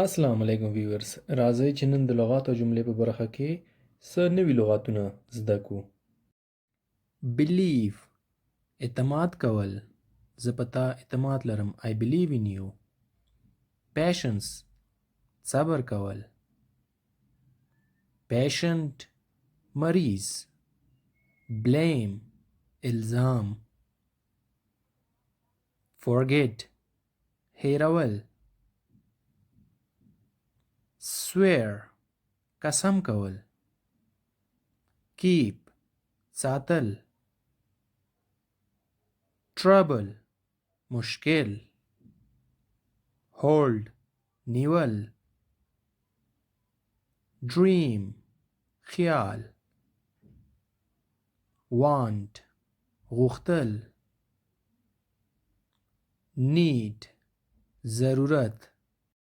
السلام علیکم ویورز، راځئ چې نن د لغات او جملې په برخه کې څه نوي لغاتونه زده کړو. believe اعتماد کول، زه په تا اعتماد لرم. I believe in you. patience صبر کول. patient مریض. blame الزام. forget هیرول. swear قسم کول. keep ساتل. trouble مشکل. hold نیول. dream خیال. want غوښتل. need ضرورت.